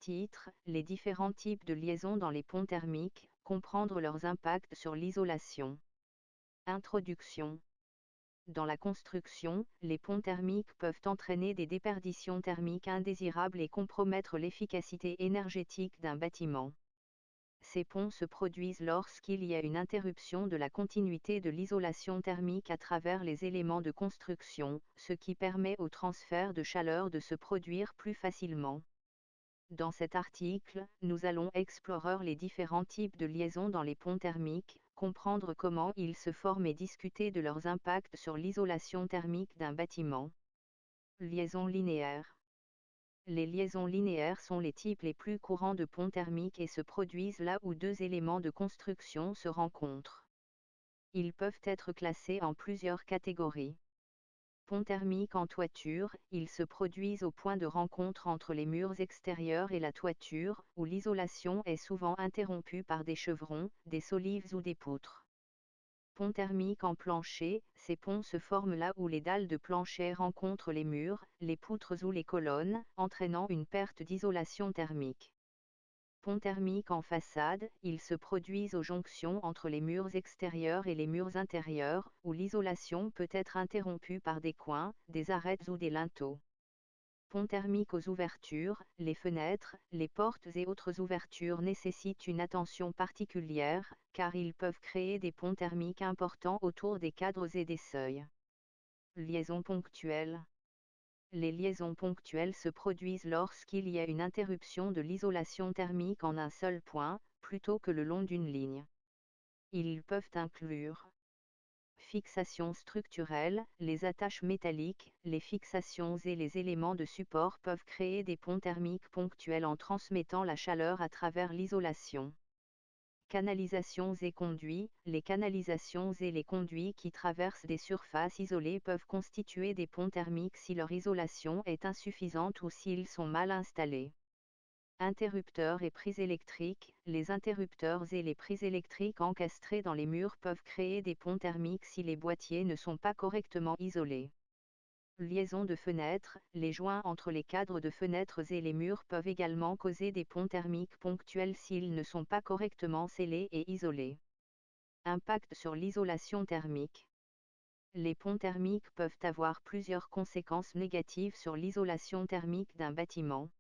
Titre: les différents types de liaisons dans les ponts thermiques, comprendre leurs impacts sur l'isolation. Introduction. Dans la construction, les ponts thermiques peuvent entraîner des déperditions thermiques indésirables et compromettre l'efficacité énergétique d'un bâtiment. Ces ponts se produisent lorsqu'il y a une interruption de la continuité de l'isolation thermique à travers les éléments de construction, ce qui permet au transfert de chaleur de se produire plus facilement. Dans cet article, nous allons explorer les différents types de liaisons dans les ponts thermiques, comprendre comment ils se forment et discuter de leurs impacts sur l'isolation thermique d'un bâtiment. Liaisons linéaires. Les liaisons linéaires sont les types les plus courants de ponts thermiques et se produisent là où deux éléments de construction se rencontrent. Ils peuvent être classés en plusieurs catégories. Ponts thermiques en toiture, ils se produisent au point de rencontre entre les murs extérieurs et la toiture, où l'isolation est souvent interrompue par des chevrons, des solives ou des poutres. Ponts thermiques en plancher, ces ponts se forment là où les dalles de plancher rencontrent les murs, les poutres ou les colonnes, entraînant une perte d'isolation thermique. Ponts thermiques en façade, ils se produisent aux jonctions entre les murs extérieurs et les murs intérieurs, où l'isolation peut être interrompue par des coins, des arêtes ou des linteaux. Ponts thermiques aux ouvertures, les fenêtres, les portes et autres ouvertures nécessitent une attention particulière, car ils peuvent créer des ponts thermiques importants autour des cadres et des seuils. Liaisons ponctuelles. Les liaisons ponctuelles se produisent lorsqu'il y a une interruption de l'isolation thermique en un seul point, plutôt que le long d'une ligne. Ils peuvent inclure fixation structurelle, les attaches métalliques, les fixations et les éléments de support peuvent créer des ponts thermiques ponctuels en transmettant la chaleur à travers l'isolation. Canalisations et conduits, les canalisations et les conduits qui traversent des surfaces isolées peuvent constituer des ponts thermiques si leur isolation est insuffisante ou s'ils sont mal installés. Interrupteurs et prises électriques, les interrupteurs et les prises électriques encastrées dans les murs peuvent créer des ponts thermiques si les boîtiers ne sont pas correctement isolés. Liaison de fenêtres, les joints entre les cadres de fenêtres et les murs peuvent également causer des ponts thermiques ponctuels s'ils ne sont pas correctement scellés et isolés. Impact sur l'isolation thermique. Les ponts thermiques peuvent avoir plusieurs conséquences négatives sur l'isolation thermique d'un bâtiment.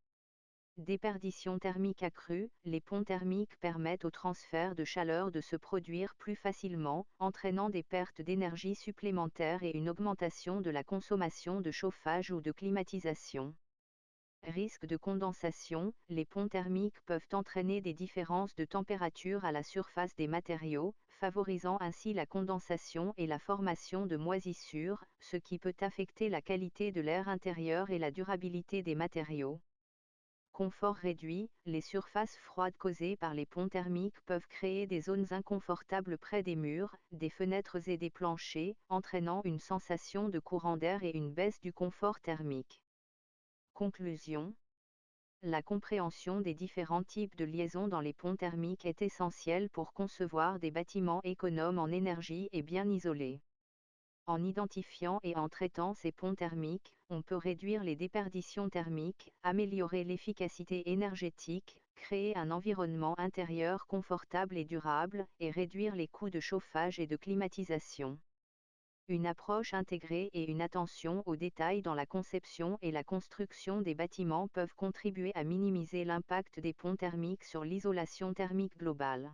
Déperdition thermique accrue, les ponts thermiques permettent au transfert de chaleur de se produire plus facilement, entraînant des pertes d'énergie supplémentaires et une augmentation de la consommation de chauffage ou de climatisation. Risque de condensation, les ponts thermiques peuvent entraîner des différences de température à la surface des matériaux, favorisant ainsi la condensation et la formation de moisissures, ce qui peut affecter la qualité de l'air intérieur et la durabilité des matériaux. Confort réduit, les surfaces froides causées par les ponts thermiques peuvent créer des zones inconfortables près des murs, des fenêtres et des planchers, entraînant une sensation de courant d'air et une baisse du confort thermique. Conclusion. La compréhension des différents types de liaisons dans les ponts thermiques est essentielle pour concevoir des bâtiments économes en énergie et bien isolés. En identifiant et en traitant ces ponts thermiques, on peut réduire les déperditions thermiques, améliorer l'efficacité énergétique, créer un environnement intérieur confortable et durable, et réduire les coûts de chauffage et de climatisation. Une approche intégrée et une attention aux détails dans la conception et la construction des bâtiments peuvent contribuer à minimiser l'impact des ponts thermiques sur l'isolation thermique globale.